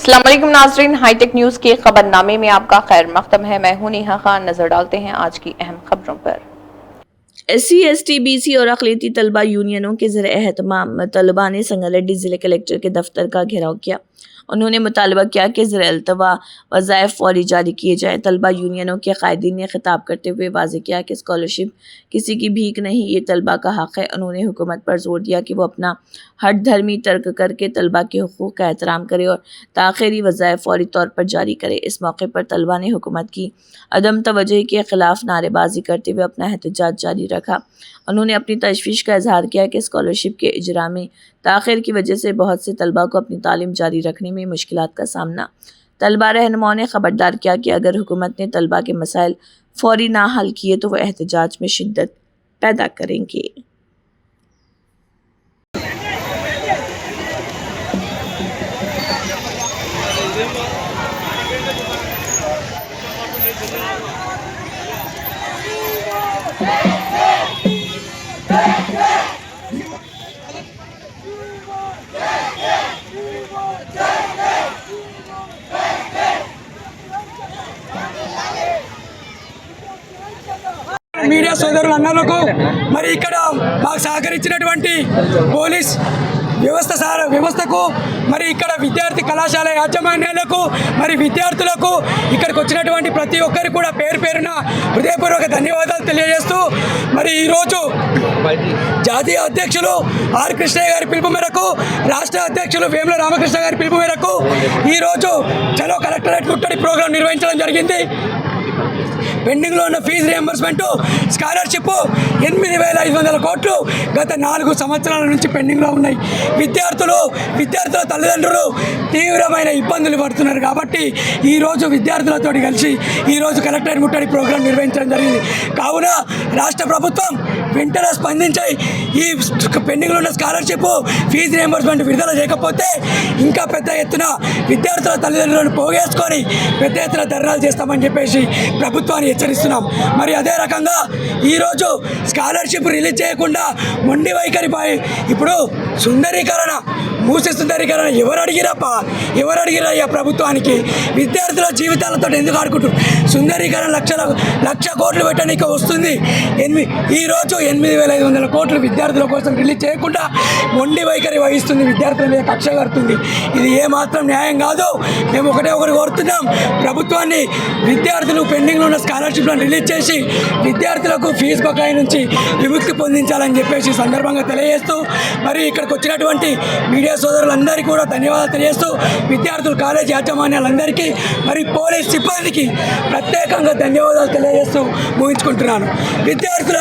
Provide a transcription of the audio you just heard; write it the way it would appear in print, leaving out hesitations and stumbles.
अस्सलाम वालेकुम नाज़रीन, हाईटेक न्यूज़ के खबरनामे में आपका खैर मक़दम है। मैं हूं नेहा खान। नजर डालते हैं आज की अहम खबरों पर। SC, ST, BC और अक़लियती तलबा यूनियनों के ज़रिए एहतमाम तलबा ने संगारेड्डी ज़िले कलेक्टर के दफ्तर का घेराव किया। उन्होंने मुतालबा किया कि ज़र अल्तवा वज़ाइफ फौरी जारी किए जाए। तलबा यूनियनों के कायदीन ने खिताब करते हुए वाज़ेह किया कि स्कॉलरशिप किसी की भीख नहीं, ये तलबा का हक़ है। उन्होंने हुकूमत पर जोर दिया कि वो अपना हट धर्मी तर्क करके तलबा के हुकूक़ का एहतराम करे और ताख़िरी वज़ाइफ फौरी तौर पर जारी करे। इस मौके पर तलबा ने हुकूमत की अदम तवज्जुही के ख़िलाफ़ नारेबाजी करते हुए अपना एहतजाज जारी रखा। उन्होंने अपनी तशवीश का इजहार किया कि स्कॉलरशिप के इजरा में ताख़िर की वजह से बहुत से तलबा को अपनी तालीम जारी रखने में मुश्किलात का सामना। तलबा रहनुमाओं ने ख़बरदार किया कि अगर हुकूमत ने तलबा के मसाइल फौरी ना हल किए तो वह एहतजाज में शिद्दत पैदा करेंगे। మీడియా సోదరులందరికీ మరి ఇక్కడ మాకు సహకరించినటువంటి పోలీస్ వ్యవస్థకు మరి ఇక్కడ విద్యార్థి కళాశాల యాజమాన్యాలకు మరి విద్యార్థులకు ఇక్కడికి వచ్చినటువంటి ప్రతి ఒక్కరికి కూడా పేరు పేరున హృదయపూర్వక ధన్యవాదాలు తెలియజేస్తూ మరి ఈరోజు జాతీయ అధ్యక్షులు ఆర్ కృష్ణయ్య గారి పిలుపు మేరకు, రాష్ట్ర అధ్యక్షులు వేముల రామకృష్ణ గారి పిలుపు మేరకు ఈరోజు చలో కలెక్టరేట్ ముట్టడి ప్రోగ్రాం నిర్వహించడం జరిగింది. పెండింగ్లో ఉన్న ఫీజు రియంబర్స్మెంట్, స్కాలర్షిప్ 8,500 కోట్లు గత 4 సంవత్సరాల నుంచి పెండింగ్లో ఉన్నాయి. విద్యార్థుల తల్లిదండ్రులు తీవ్రమైన ఇబ్బందులు పడుతున్నారు. కాబట్టి ఈరోజు విద్యార్థులతో కలిసి ఈరోజు కలెక్టరేట్ ముట్టడి ప్రోగ్రాం నిర్వహించడం జరిగింది. కావున రాష్ట్ర ప్రభుత్వం వెంటనే స్పందించి ఈ పెండింగ్లో ఉన్న స్కాలర్షిప్, ఫీజు రియంబర్స్మెంట్ విడుదల చేయకపోతే ఇంకా పెద్ద ఎత్తున విద్యార్థుల తల్లిదండ్రులను పోగేసుకొని పెద్ద ఎత్తున ధర్నాలు చేస్తామని చెప్పేసి ప్రభుత్వాన్ని హెచ్చరిస్తున్నాం. మరి అదే రకంగా ఈరోజు స్కాలర్షిప్ రిలీజ్ చేయకుండా మొండి వైఖరిపై ఇప్పుడు మూసి సుందరీకరణ ఎవరు అడిగిరయ్యా ప్రభుత్వానికి? విద్యార్థుల జీవితాలతో ఎందుకు ఆడుకుంటారు? సుందరీకరణ లక్ష కోట్లు పెట్టడానికి వస్తుంది. ఈరోజు 8,500 కోట్లు విద్యార్థుల కోసం రిలీజ్ చేయకుండా మొండి వైఖరి వహిస్తుంది, విద్యార్థుల మీద కక్ష కడుతుంది. ఇది ఏమాత్రం న్యాయం కాదు. మేము ఒకటి కోరుతున్నాం ప్రభుత్వాన్ని, విద్యార్థులు పెండింగ్లో ఉన్న స్కాలర్షిప్లను రిలీజ్ చేసి విద్యార్థులకు ఫీజు బకాయి నుంచి విముక్తి పొందించాలని చెప్పేసి సందర్భంగా తెలియజేస్తూ, మరి ఇక్కడికి వచ్చినటువంటి మీడియా సోదరులందరికీ కూడా ధన్యవాదాలు తెలియజేస్తూ, విద్యార్థులు, కాలేజీ యాజమాన్యాలందరికీ, మరి పోలీస్ సిబ్బందికి ప్రత్యేకంగా ధన్యవాదాలు తెలియజేస్తూ ముగించుకుంటున్నాను. విద్యార్థుల